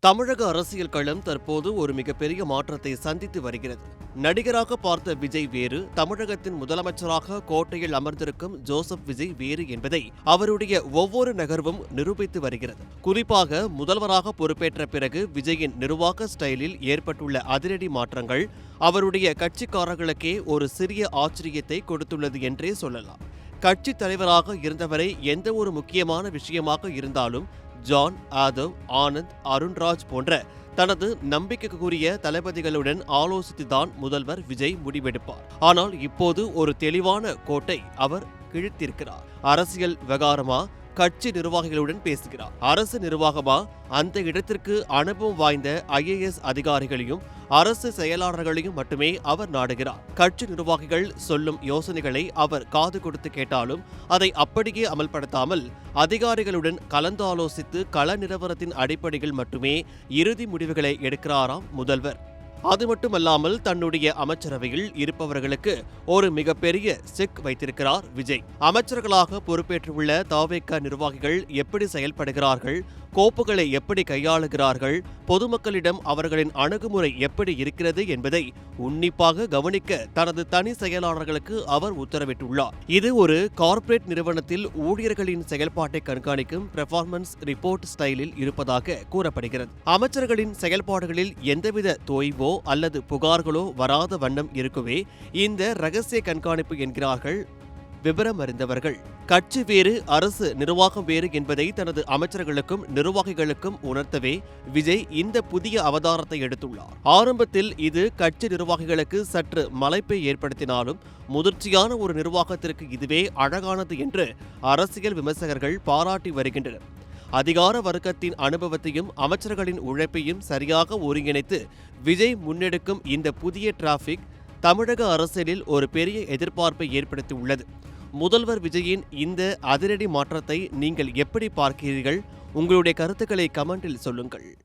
தமிழக அரசியல் களம் தற்போது ஒரு மிகப்பெரிய மாற்றத்தை சந்தித்து வருகிறது. நடிகராக பார்த்த விஜய் வேறு, தமிழகத்தின் முதலமைச்சராக கோட்டையில் அமர்ந்திருக்கும் ஜோசப் விஜய் வேறு என்பதை அவருடைய ஒவ்வொரு நகர்வும் நிரூபித்து வருகிறது. குறிப்பாக முதல்வராக பொறுப்பேற்ற பிறகு விஜயின் நிர்வாக ஸ்டைலில் ஏற்பட்டுள்ள அதிரடி மாற்றங்கள் அவருடைய கட்சிக்காரர்களுக்கே ஒரு சிறிய ஆச்சரியத்தை கொடுத்துள்ளது என்றே சொல்லலாம். கட்சி தலைவராக இருந்தவரை எந்த ஒரு முக்கியமான விஷயமாக இருந்தாலும் ஜான், ஆதவ், ஆனந்த், அருண்ராஜ் போன்ற தனது நம்பிக்கைக்குரிய தளபதிகளுடன் ஆலோசித்துதான் முதல்வர் விஜய் முடிவெடுப்பார். ஆனால் இப்போது ஒரு தெளிவான கோட்டை அவர் கிழித்திருக்கிறார். அரசியல் விவகாரமா, கட்சி நிர்வாகிகளுடன் பேசுகிறார். அரசு நிர்வாகமா, அந்த இடத்திற்கு அனுபவம் வாய்ந்த IAS அதிகாரிகளையும் அரசு செயலாளர்களையும் மட்டுமே அவர் நாடுகிறார். கட்சி நிர்வாகிகள் சொல்லும் யோசனைகளை அவர் காது கொடுத்து கேட்டாலும் அதை அப்படியே அமல்படுத்தாமல் அதிகாரிகளுடன் கலந்தாலோசித்து கள நிலவரத்தின் அடிப்படையில் மட்டுமே இறுதி முடிவுகளை எடுக்கிறாராம் முதல்வர். அது மட்டுமல்லாமல் தன்னுடைய அமைச்சரவையில் இருப்பவர்களுக்கு ஒரு மிகப்பெரிய செக் வைத்திருக்கிறார் விஜய். அமைச்சர்களாக பொறுப்பேற்றுள்ள தவேக நிர்வாகிகள் எப்படி செயல்படுகிறார்கள், கோப்புகளை எப்படி கையாளுகிறார்கள், பொதுமக்களிடம் அவர்களின் அணுகுமுறை எப்படி இருக்கிறது என்பதை உன்னிப்பாக கவனிக்க தனது தனி செயலாளர்களுக்கு அவர் உத்தரவிட்டுள்ளார். இது ஒரு கார்ப்பரேட் நிறுவனத்தில் ஊழியர்களின் செயல்பாட்டை கண்காணிக்கும் பெர்ஃபார்மன்ஸ் ரிப்போர்ட் ஸ்டைலில் இருப்பதாக கூறப்படுகிறது. அமைச்சர்களின் செயல்பாடுகளில் எந்தவித தோய்வோ அல்லது புகார்களோ வராத வண்ணம் இருக்கவே இந்த ரகசிய கண்காணிப்பு என்கிறார்கள் விவரம் அறிந்தவர்கள். கட்சி வேறு, அரசு நிர்வாகம் வேறு என்பதை தனது அமைச்சர்களுக்கும் நிர்வாகிகளுக்கும் உணர்த்தவே விஜய் இந்த புதிய அவதாரத்தை எடுத்துள்ளார். ஆரம்பத்தில் இது கட்சி நிர்வாகிகளுக்கு சற்று மலைப்பை ஏற்படுத்தினாலும் முதிர்ச்சியான ஒரு நிர்வாகத்திற்கு இதுவே அழகானது என்று அரசியல் விமர்சகர்கள் பாராட்டி வருகின்றனர். அதிகார வர்க்கத்தின் அனுபவத்தையும் அமைச்சர்களின் உழைப்பையும் சரியாக ஒருங்கிணைத்து விஜய் முன்னெடுக்கும் இந்த புதிய டிராபிக் தமிழக அரசியலில் ஒரு பெரிய எதிர்பார்ப்பை ஏற்படுத்தியுள்ளது. முதல்வர் விஜயின் இந்த அதிரடி மாற்றத்தை நீங்கள் எப்படி பார்க்கிறீர்கள்? உங்களுடைய கருத்துக்களை கமெண்டில் சொல்லுங்கள்.